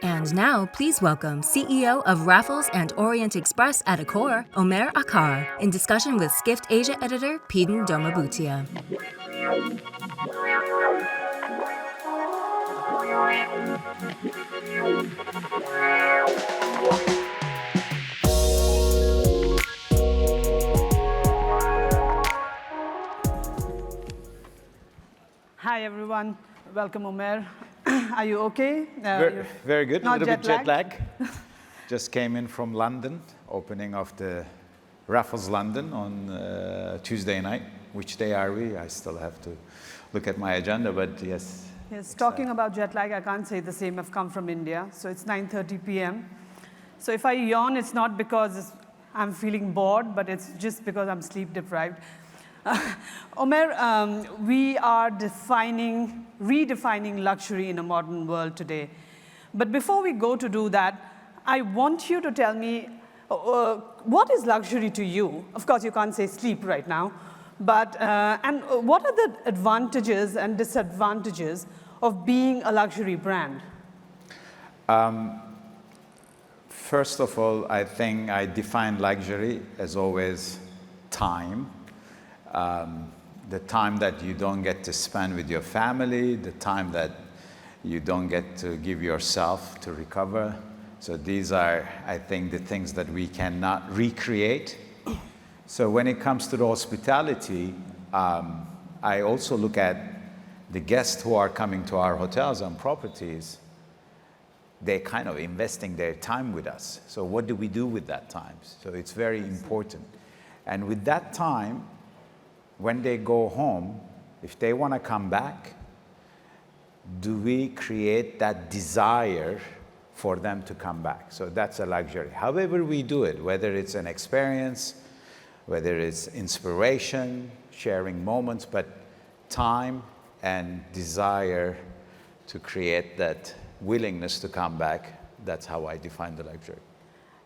And now, please welcome CEO of Raffles and Orient Express at Acar, Omer Acar, in discussion with Skift Asia editor Peden Dohma Bhutia. Hi, everyone. Welcome, Omer. Are you okay? Very good. Not A little bit jet lag. lag? Just came in from London, opening of the Raffles London on Tuesday night. Which day are we? I still have to look at my agenda, but yes. Yes, talking about jet lag, I can't say the same. I've come from India, so it's 9:30 p.m. So if I yawn, it's not because I'm feeling bored, but it's just because I'm sleep deprived. Omer, we are redefining luxury in a modern world today. But before we go to do that, I want you to tell me, what is luxury to you? Of course, you can't say sleep right now, but and what are the advantages and disadvantages of being a luxury brand? First of all, I think I define luxury as always time. The time that you don't get to spend with your family, the time that you don't get to give yourself to recover. So these are, I think, the things that we cannot recreate. So when it comes to the hospitality, I also look at the guests who are coming to our hotels and properties. They're kind of investing their time with us. So what do we do with that time? So it's very important. And with that time, when they go home, if they want to come back, do we create that desire for them to come back? So that's a luxury. However we do it, whether it's an experience, whether it's inspiration, sharing moments, but time and desire to create that willingness to come back, that's how I define the luxury.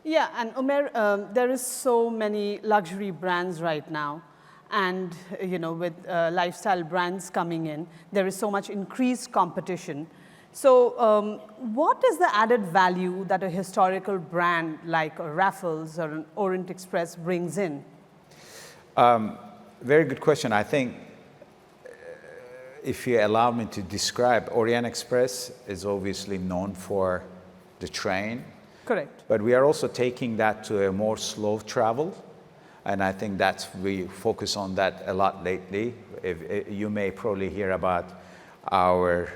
Yeah, and Omer, there is so many luxury brands right now. And with lifestyle brands coming in, there is so much increased competition. So what is the added value that a historical brand like a Raffles or an Orient Express brings in? Very good question. I think if you allow me to describe, Orient Express is obviously known for the train. Correct. But we are also taking that to a more slow travel. And I think we focus on that a lot lately. You may probably hear about our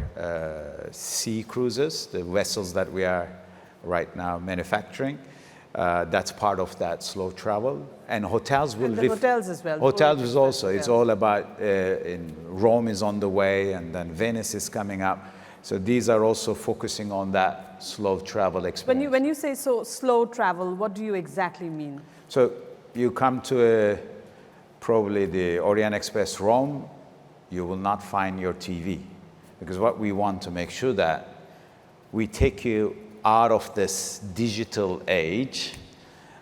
sea cruises, the vessels that we are right now manufacturing. That's part of that slow travel. And hotels will... And the hotels as well. Hotels is also. It's all about, in Rome is on the way, and then Venice is coming up. So these are also focusing on that slow travel experience. When you say so slow travel, what do you exactly mean? So you come to probably the Orient Express Rome, you will not find your TV. Because what we want to make sure that we take you out of this digital age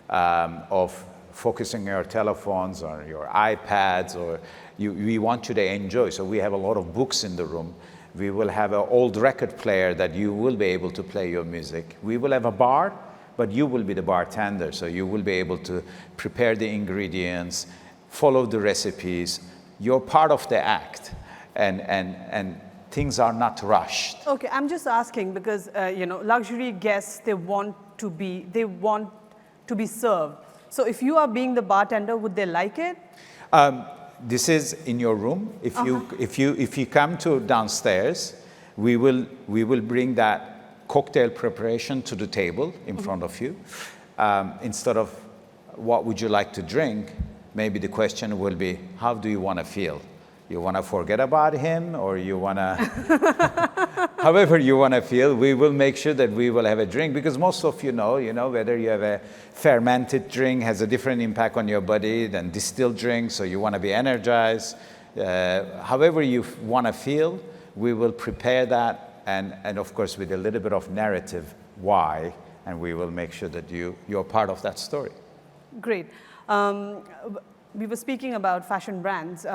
of focusing on your telephones or your iPads, or we want you to enjoy. So we have a lot of books in the room. We will have an old record player that you will be able to play your music. We will have a bar, but you will be the bartender, so you will be able to prepare the ingredients, follow the recipes. You're part of the act, and things are not rushed. Okay, I'm just asking because luxury guests, they want to be served. So if you are being the bartender, would they like it? This is in your room. If you come to downstairs, we will bring that cocktail preparation to the table in front of you. Instead of what would you like to drink, maybe the question will be, how do you want to feel? You want to forget about him, or you want to, however you want to feel, we will make sure that we will have a drink, because most of you know, whether you have a fermented drink has a different impact on your body than distilled drink, so you want to be energized. However you want to feel, we will prepare that. And of course, with a little bit of narrative, why, and we will make sure that you're part of that story. Great. we were speaking about fashion brands.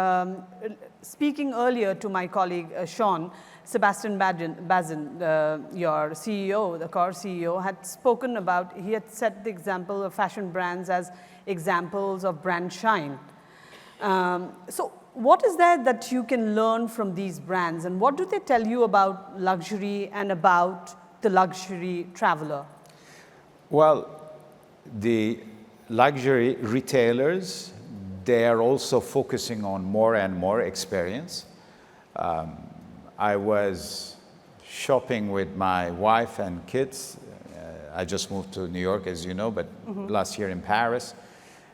Speaking earlier to my colleague Sebastian Bazin, your CEO, the core CEO, had spoken about, he had set the example of fashion brands as examples of brand shine. So what is there that you can learn from these brands, and what do they tell you about luxury and about the luxury traveler? Well, the luxury retailers, they are also focusing on more and more experience. I was shopping with my wife and kids. I just moved to New York, as you know, but last year in Paris.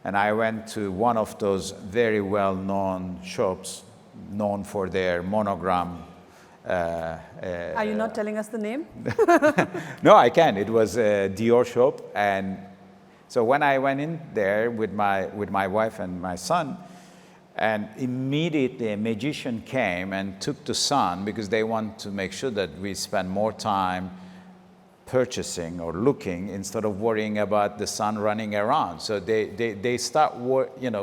And I went to one of those very well-known shops, known for their monogram. Are you not telling us the name? No, I can. It was a Dior shop. And so when I went in there with my wife and my son, and immediately a magician came and took the son, because they want to make sure that we spend more time purchasing or looking instead of worrying about the son running around. So they start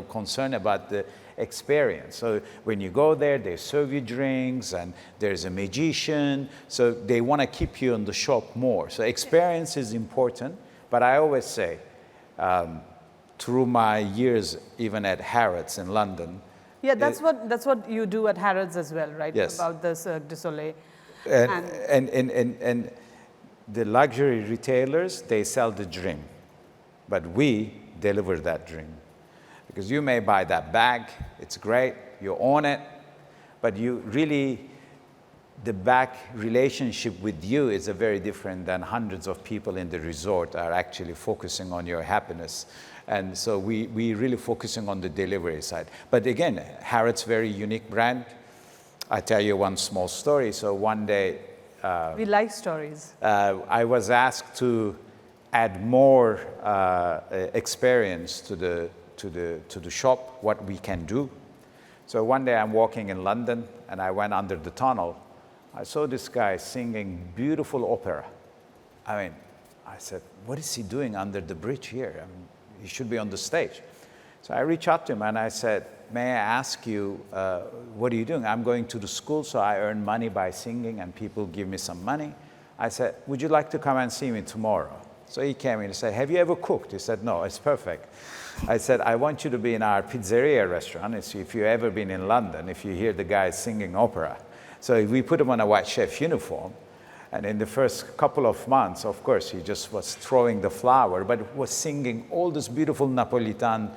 concerned about the experience. So when you go there, they serve you drinks and there's a magician. So they want to keep you in the shop more. So experience is important. But I always say, through my years even at Harrods in London. Yeah, that's what you do at Harrods as well, right? Yes. About the Cirque du Soleil. And the luxury retailers, they sell the dream, but we deliver that dream. Because you may buy that bag, it's great, you own it, but the back relationship with you is very different than hundreds of people in the resort are actually focusing on your happiness. And so we really focusing on the delivery side. But again, Harrods, very unique brand. I tell you one small story. So one day, we like stories. I was asked to add more experience to the shop, what we can do. So one day I'm walking in London and I went under the tunnel. I saw this guy singing beautiful opera. I said, what is he doing under the bridge here? He should be on the stage. So I reached out to him and I said, may I ask you, what are you doing? I'm going to the school, so I earn money by singing and people give me some money. I said, would you like to come and see me tomorrow? So he came in and said, have you ever cooked? He said, no, it's perfect. I said, I want you to be in our pizzeria restaurant. If you've ever been in London, if you hear the guy singing opera. So we put him on a white chef uniform. And in the first couple of months, of course, he just was throwing the flower, but was singing all this beautiful Napolitan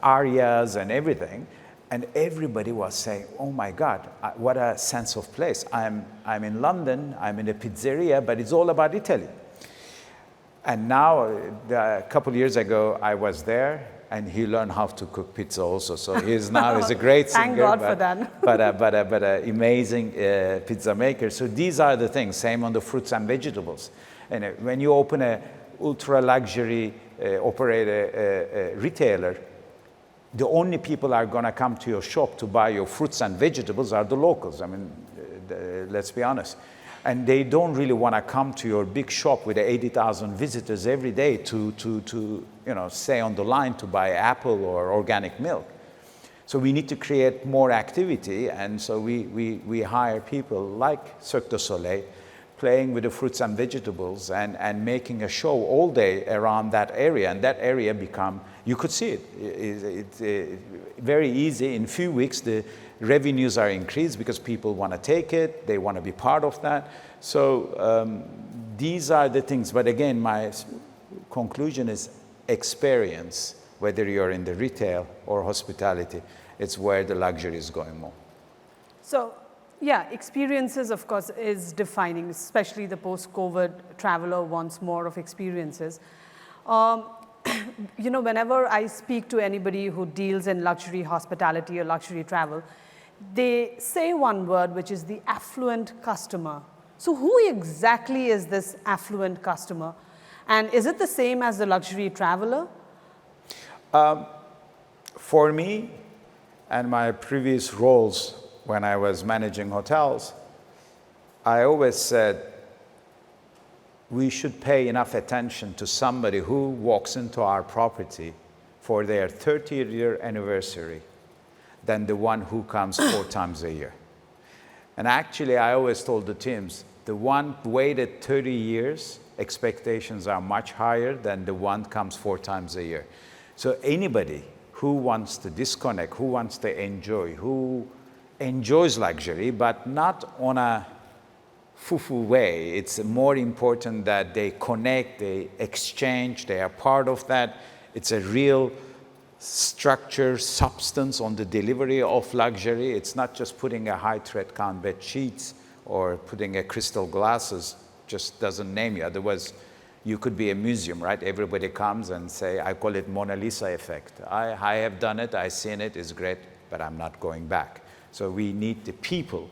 arias and everything. And everybody was saying, oh my God, what a sense of place. I'm in London, I'm in a pizzeria, but it's all about Italy. And now, a couple of years ago, I was there, and he learned how to cook pizza also. So he's a great singer. Thank God for that. but an amazing pizza maker. So these are the things. Same on the fruits and vegetables. And when you open a ultra luxury operator retailer, the only people are going to come to your shop to buy your fruits and vegetables are the locals. Let's be honest. And they don't really want to come to your big shop with 80,000 visitors every day to stay on the line to buy apple or organic milk. So we need to create more activity, and so we hire people like Cirque du Soleil, playing with the fruits and vegetables and making a show all day around that area. And that area you could see it. It's very easy. In a few weeks, the revenues are increased because people want to take it. They want to be part of that. So these are the things. But again, my conclusion is experience, whether you're in the retail or hospitality, it's where the luxury is going more. So, yeah, experiences, of course, is defining, especially the post-COVID traveler wants more of experiences. Whenever I speak to anybody who deals in luxury hospitality or luxury travel, they say one word, which is the affluent customer. So who exactly is this affluent customer? And is it the same as the luxury traveler? For me and my previous roles when I was managing hotels, I always said we should pay enough attention to somebody who walks into our property for their 30th-year anniversary than the one who comes 4 times a year. And actually, I always told the teams, the one waited 30 years, expectations are much higher than the one comes 4 times a year. So anybody who wants to disconnect, who wants to enjoy, who enjoys luxury, but not on a foo-foo way. It's more important that they connect, they exchange, they are part of that. It's a real structure, substance on the delivery of luxury. It's not just putting a high thread count bed sheets or putting a crystal glasses, just doesn't name you. Otherwise, you could be a museum, right? Everybody comes and say, I call it Mona Lisa effect. I have done it, I've seen it, it's great, but I'm not going back. So we need the people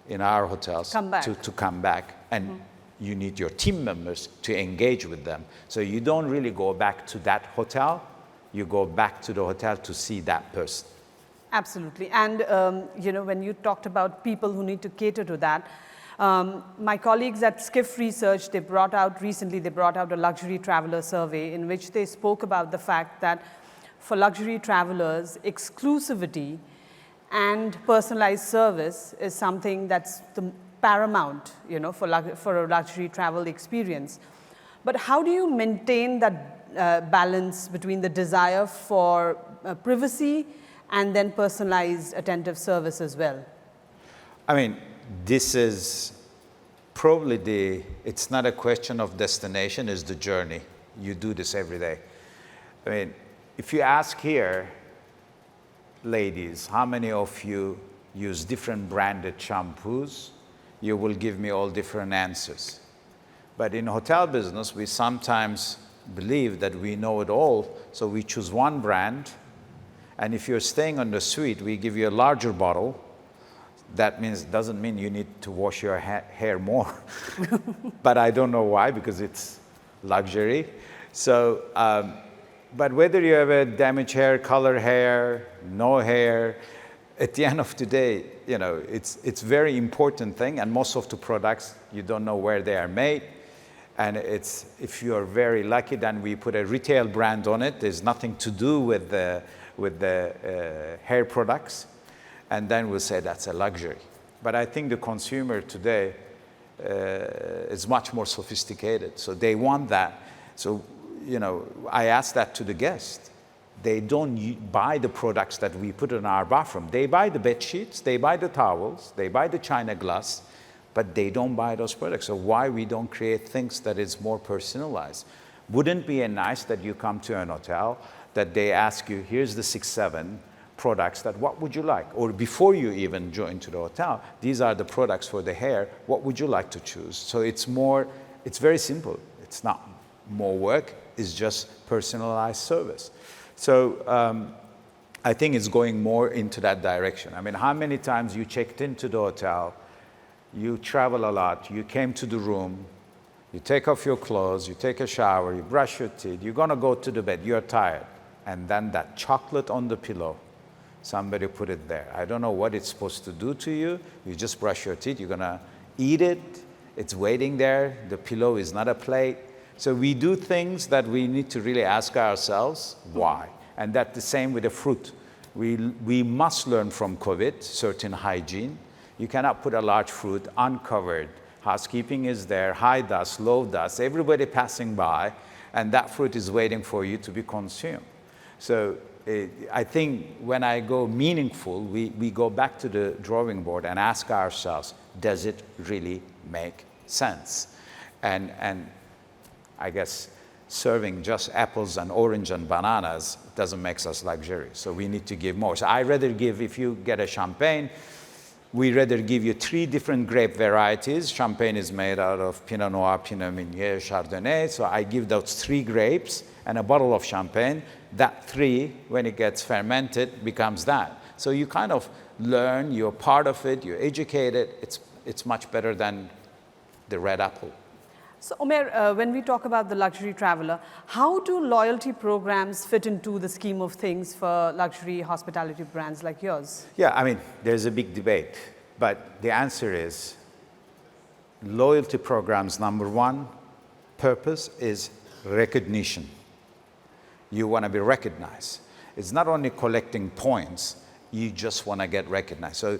in our hotels to come back, and you need your team members to engage with them. So you don't really go back to that hotel, you go back to the hotel to see that person. Absolutely. And when you talked about people who need to cater to that, my colleagues at Skift Research, they brought out a luxury traveler survey in which they spoke about the fact that for luxury travelers, exclusivity and personalized service is something that's the paramount, for a luxury travel experience. But how do you maintain that balance between the desire for privacy and then personalized attentive service as well? I mean, this is probably it's not a question of destination, it's the journey. You do this every day. I mean, if you ask here, ladies, how many of you use different branded shampoos? You will give me all different answers. But in hotel business, we sometimes believe that we know it all, so we choose one brand, and if you're staying on the suite, we give you a larger bottle. That doesn't mean you need to wash your hair more. But I don't know why, because it's luxury. So, but whether you have a damaged hair, color hair, no hair, at the end of the day, it's very important thing, and most of the products, you don't know where they are made. And if you're very lucky, then we put a retail brand on it. There's nothing to do with the hair products. And then we'll say that's a luxury. But I think the consumer today is much more sophisticated. So they want that. So, I ask that to the guests. They don't buy the products that we put in our bathroom. They buy the bed sheets, they buy the towels, they buy the china glass, but they don't buy those products. So why we don't create things that is more personalized? Wouldn't it be nice that you come to an hotel, that they ask you, here's the 6-7 products, that what would you like? Or before you even join to the hotel, these are the products for the hair, what would you like to choose? So it's very simple. It's not more work, it's just personalized service. So I think it's going more into that direction. I mean, how many times you checked into the hotel, you travel a lot, you came to the room, you take off your clothes, you take a shower, you brush your teeth, you're gonna go to the bed, you're tired. And then that chocolate on the pillow, somebody put it there. I don't know what it's supposed to do to you. You just brush your teeth, you're gonna eat it, it's waiting there, the pillow is not a plate. So we do things that we need to really ask ourselves, why? And that's the same with the fruit. We must learn from COVID, certain hygiene. You cannot put a large fruit uncovered. Housekeeping is there, high dust, low dust, everybody passing by, and that fruit is waiting for you to be consumed. So I think when I go meaningful, we go back to the drawing board and ask ourselves, does it really make sense? And I guess serving just apples and orange and bananas doesn't make us luxurious. So we need to give more. So I rather give, if you get a champagne, we rather give you 3 different grape varieties. Champagne is made out of Pinot Noir, Pinot Meunier, Chardonnay. So I give those 3 grapes and a bottle of champagne. That 3, when it gets fermented, becomes that. So you kind of learn, you're part of it, you're educated. It's much better than the red apple. So Omer, when we talk about the luxury traveler, how do loyalty programs fit into the scheme of things for luxury hospitality brands like yours? Yeah, I mean, there's a big debate, but the answer is loyalty programs, number one, purpose is recognition. You want to be recognized. It's not only collecting points, you just want to get recognized. So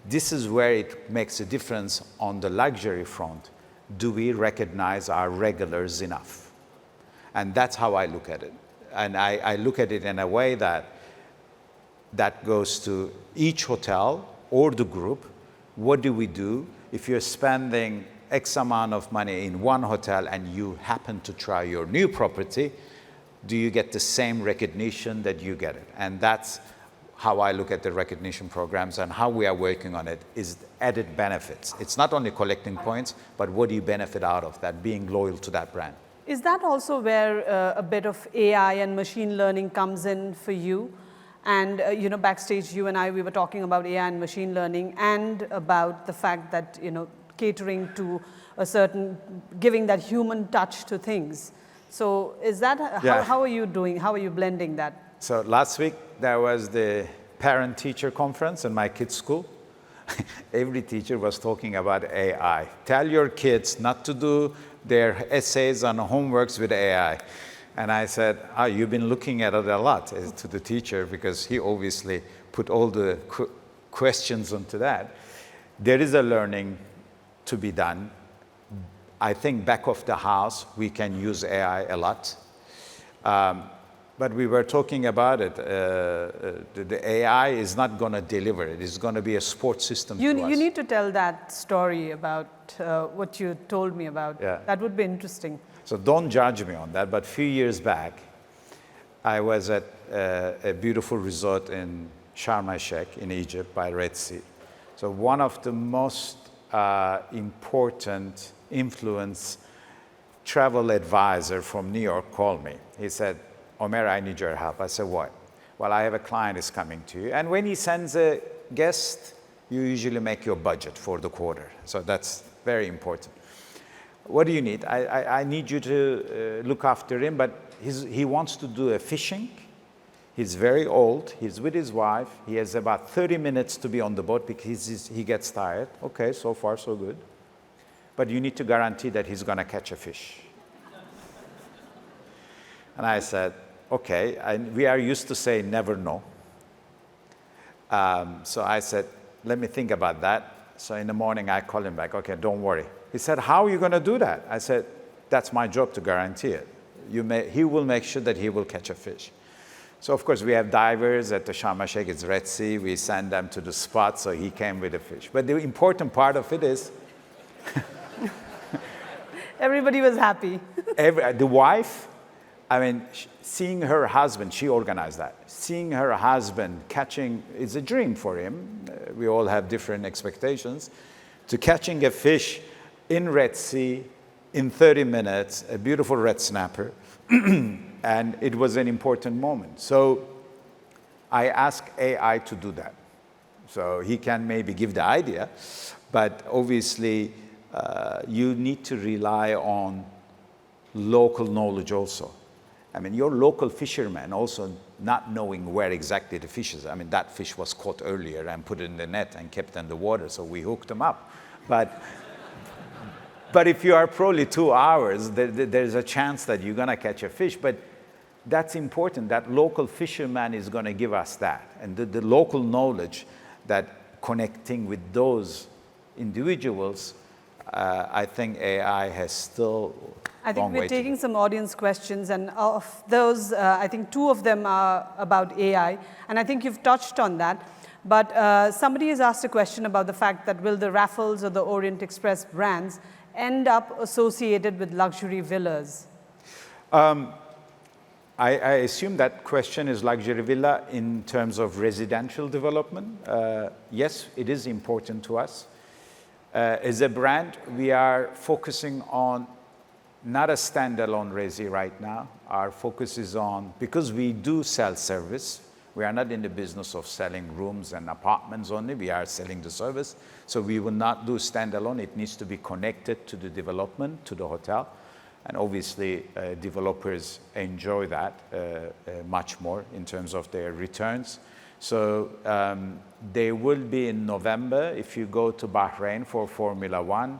this is where it makes a difference on the luxury front. Do we recognize our regulars enough? And that's how I look at it. And I look at it in a way that goes to each hotel or the group. What do we do if you're spending X amount of money in one hotel and you happen to try your new property? Do you get the same recognition that you get it? And that's how I look at the recognition programs, and how we are working on it is added benefits. It's not only collecting points, but what do you benefit out of that, being loyal to that brand. Is that also where a bit of AI and machine learning comes in for you? And backstage, you and I, we were talking about AI and machine learning, and about the fact that catering to a certain, giving that human touch to things. So is that, how are you doing? How are you blending that? So last week, there was the parent-teacher conference in my kids' school. Every teacher was talking about AI. Tell your kids not to do their essays and homeworks with AI. And I said, you've been looking at it a lot, to the teacher, because he obviously put all the questions onto that. There is a learning to be done. I think back of the house, we can use AI a lot. But we were talking about it. The AI is not going to deliver it. It's going to be a support system to us. You need to tell that story about what you told me about. Yeah. That would be interesting. So don't judge me on that. But a few years back, I was at a beautiful resort in Sharm el-Sheikh in Egypt by Red Sea. So one of the most important influence travel advisor from New York called me. He said, Omer, I need your help. I said, what? Well, I have a client is coming to you. And when he sends a guest, you usually make your budget for the quarter. So that's very important. What do you need? I need you to look after him, but he wants to do a fishing. He's very old. He's with his wife. He has about 30 minutes to be on the boat because he gets tired. Okay, so far so good. But you need to guarantee that he's going to catch a fish. And I said, okay, we are used to say never know. So I said, let me think about that. So in the morning, I called him back. Okay, don't worry. He said, how are you going to do that? I said, that's my job to guarantee it. He will make sure that he will catch a fish. So of course, we have divers at the Sharm el-Sheikh, it's Red Sea. We send them to the spot, so he came with a fish. But the important part of it is... Everybody was happy. The wife, I mean, seeing her husband, she organized that. Seeing her husband catching is a dream for him. We all have different expectations. To catching a fish in Red Sea in 30 minutes, a beautiful red snapper, and it was an important moment. So I asked AI to do that. So he can maybe give the idea, but obviously you need to rely on local knowledge also. I mean, your local fishermen also not knowing where exactly the fish is. I mean, that fish was caught earlier and put in the net and kept in the water, so we hooked them up. But if you are probably 2 hours, there's a chance that you're going to catch a fish. But that's important. That local fisherman is going to give us that. And the local knowledge that connecting with those individuals, I think AI has still I think we're taking some audience questions, and of those, I think 2 of them are about AI, and I think you've touched on that. But somebody has asked a question about the fact that will the Raffles or the Orient Express brands end up associated with luxury villas? I assume that question is luxury villa in terms of residential development. Yes, it is important to us. As a brand, we are focusing on not a standalone resi right now. Our focus is on, because we do sell service, we are not in the business of selling rooms and apartments only, we are selling the service. So we will not do standalone, it needs to be connected to the development, to the hotel. And obviously, developers enjoy that much more in terms of their returns. So they will be in November. If you go to Bahrain for Formula One,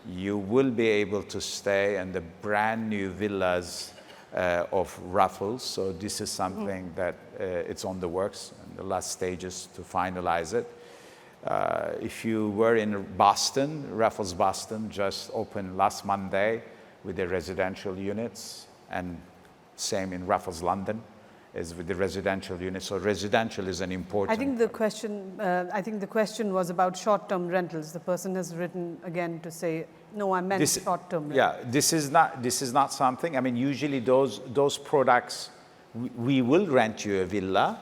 you will be able to stay in the brand new villas of Raffles. So this is something that it's on the works, in the last stages to finalize it. If you were in Boston, Raffles Boston just opened last Monday with the residential units, and same in Raffles London is with the residential units. So residential is an important. I think the question was about short-term rentals. The person has written again to say, no, I meant short-term. Yeah, this is not something. I mean, usually those products, we will rent you a villa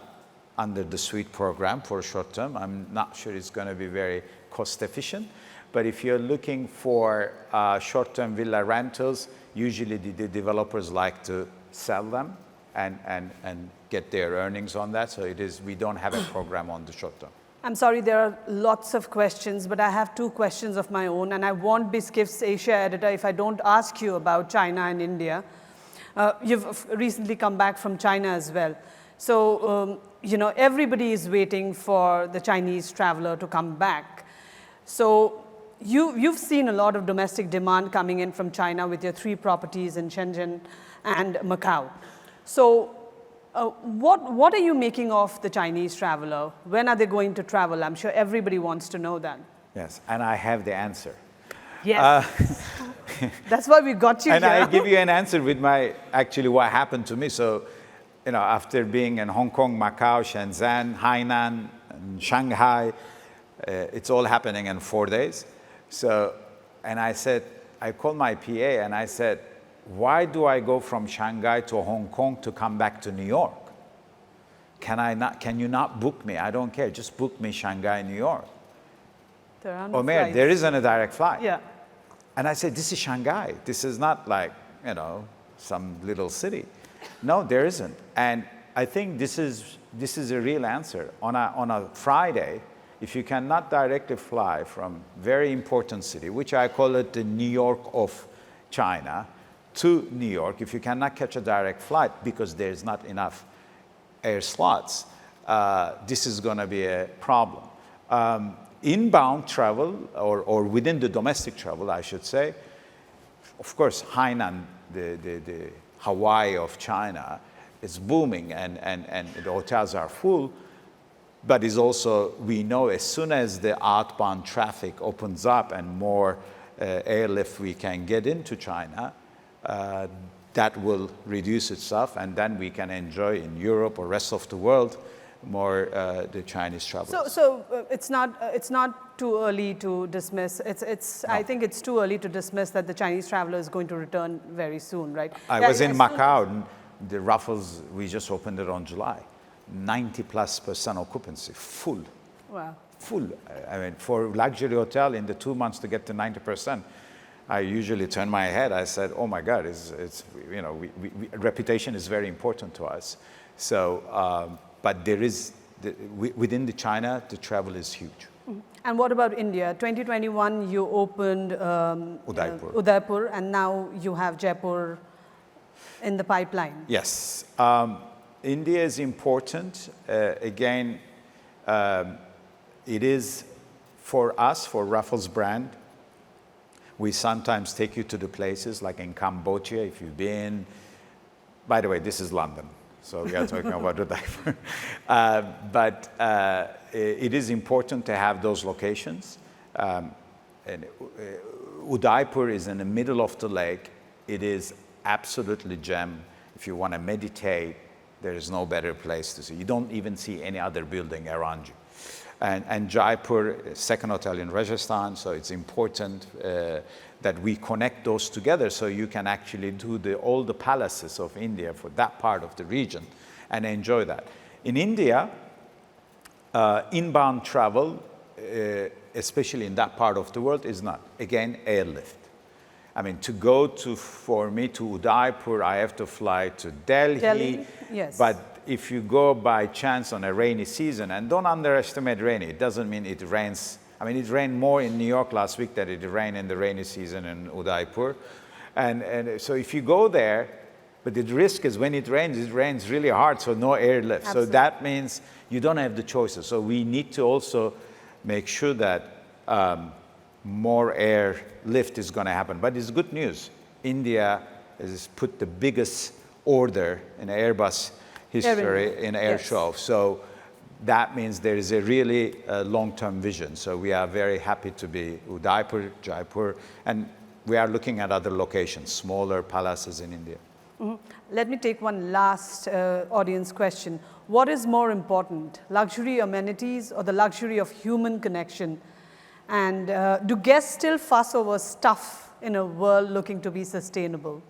under the suite program for short term. I'm not sure it's going to be very cost efficient, but if you're looking for short-term villa rentals, usually the developers like to sell them and get their earnings on that. So we don't have a program on the short term. I'm sorry, there are lots of questions, but I have 2 questions of my own, and I won't be Skift's Asia editor if I don't ask you about China and India. You've recently come back from China as well. So, everybody is waiting for the Chinese traveler to come back. So you've seen a lot of domestic demand coming in from China with your 3 properties in Shenzhen and Macau. So what are you making of the Chinese traveler? When are they going to travel? I'm sure everybody wants to know that. Yes, and I have the answer. Yes. That's why we got you and here. I give you an answer with actually what happened to me. So, after being in Hong Kong, Macau, Shenzhen, Hainan, and Shanghai, it's all happening in 4 days. So, and I called my PA and I said, why do I go from Shanghai to Hong Kong to come back to New York? Can you not book me? I don't care. Just book me Shanghai, New York. There are no Omer, flights. there isn't a direct flight. Yeah. And I said, this is Shanghai. This is not like, some little city. No, there isn't. And I think this is a real answer. On a Friday, if you cannot directly fly from very important city, which I call it the New York of China, to New York, if you cannot catch a direct flight because there's not enough air slots, this is going to be a problem. Inbound travel, or within the domestic travel, I should say, of course, Hainan, the Hawaii of China, is booming and the hotels are full, but is also, we know as soon as the outbound traffic opens up and more airlift we can get into China, that will reduce itself, and then we can enjoy in Europe or rest of the world more the Chinese travelers. So it's not too early to dismiss. No. I think it's too early to dismiss that the Chinese traveler is going to return very soon, right? I was in Macau. The Raffles, we just opened it on July. 90+% occupancy, full. Wow. Full. I mean, for luxury hotel in the 2 months to get to 90%, I usually turn my head. I said, "Oh my God, reputation is very important to us." So, but there is within the China, the travel is huge. And what about India? 2021, you opened Udaipur, and now you have Jaipur in the pipeline. Yes, India is important. Again, it is for us, for Raffles brand. We sometimes take you to the places like in Cambodia, if you've been. By the way, this is London, so we are talking about Udaipur. But it is important to have those locations. And Udaipur is in the middle of the lake. It is absolutely gem. If you want to meditate, there is no better place to see. You don't even see any other building around you. And Jaipur, second hotel in Rajasthan, so it's important that we connect those together so you can actually do all the palaces of India for that part of the region and enjoy that. In India, inbound travel, especially in that part of the world, is not, again, airlift. I mean, for me to Udaipur, I have to fly to Delhi. Yes. But if you go by chance on a rainy season, and don't underestimate rainy, it doesn't mean it rains. I mean, it rained more in New York last week than it rained in the rainy season in Udaipur. And so if you go there, but the risk is when it rains really hard, so no airlift. Absolutely. So that means you don't have the choices. So we need to also make sure that more airlift is going to happen. But it's good news. India has put the biggest order in Airbus history in air show. So that means there is a really long-term vision. So we are very happy to be Udaipur, Jaipur, and we are looking at other locations, smaller palaces in India. Let me take one last audience question. What is more important, luxury amenities or the luxury of human connection? And do guests still fuss over stuff in a world looking to be sustainable?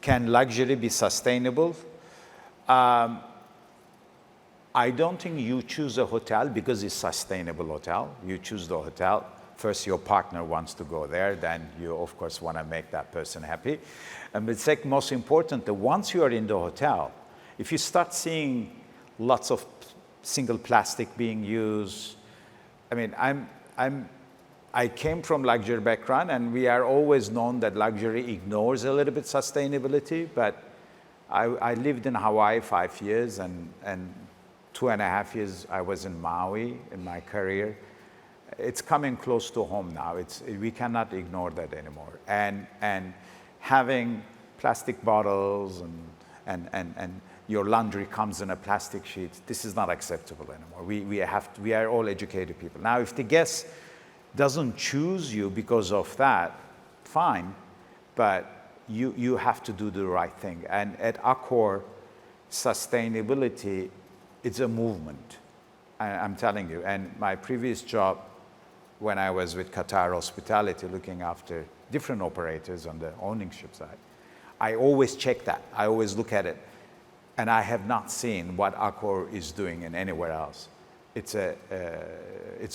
Can luxury be sustainable? I don't think you choose a hotel because it's a sustainable hotel. You choose the hotel. First, your partner wants to go there. Then you, of course, want to make that person happy. And the second most important, that once you are in the hotel, if you start seeing lots of single plastic being used, I mean, I came from luxury background, and we are always known that luxury ignores a little bit sustainability. But I lived in Hawaii 5 years, and 2.5 years I was in Maui in my career. It's coming close to home now. We cannot ignore that anymore. And having plastic bottles and your laundry comes in a plastic sheet, this is not acceptable anymore. We are all educated people. Now, if the guest doesn't choose you because of that, fine, but you have to do the right thing. And at Accor, sustainability, it's a movement. I'm telling you. And my previous job, when I was with Qatar Hospitality, looking after different operators on the ownership side, I always check that. I always look at it. And I have not seen what Accor is doing in anywhere else. It's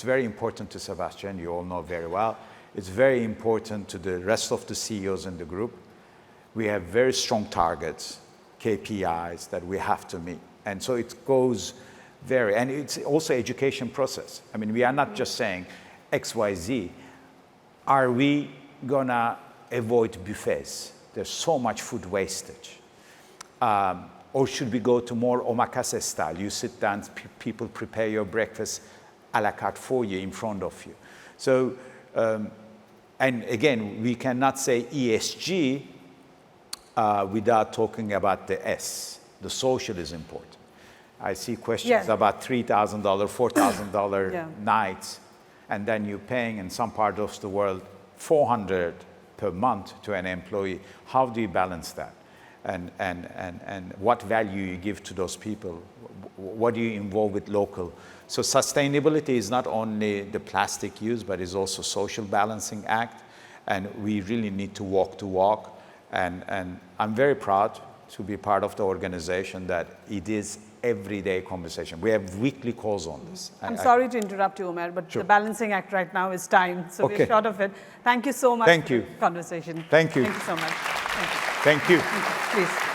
very important to Sebastian, you all know very well. It's very important to the rest of the CEOs in the group. We have very strong targets, KPIs that we have to meet. And so it goes and it's also education process. I mean, we are not just saying XYZ. Are we gonna avoid buffets? There's so much food wastage. Or should we go to more omakase style? You sit down, people prepare your breakfast a la carte for you in front of you. So, and again, we cannot say ESG without talking about the S. The social is important. I see questions about $3,000, $4,000 nights, and then you're paying in some part of the world $400 per month to an employee. How do you balance that? And what value you give to those people? What do you involve with local? So sustainability is not only the plastic use, but is also social balancing act. And we really need to walk the walk. And I'm very proud to be part of the organization that it is everyday conversation. We have weekly calls on this. I'm sorry to interrupt you, Omer, but the balancing act right now is time. So we're short of it. Thank you so much for the conversation. Thank you. Thank you so much. Thank you. Please.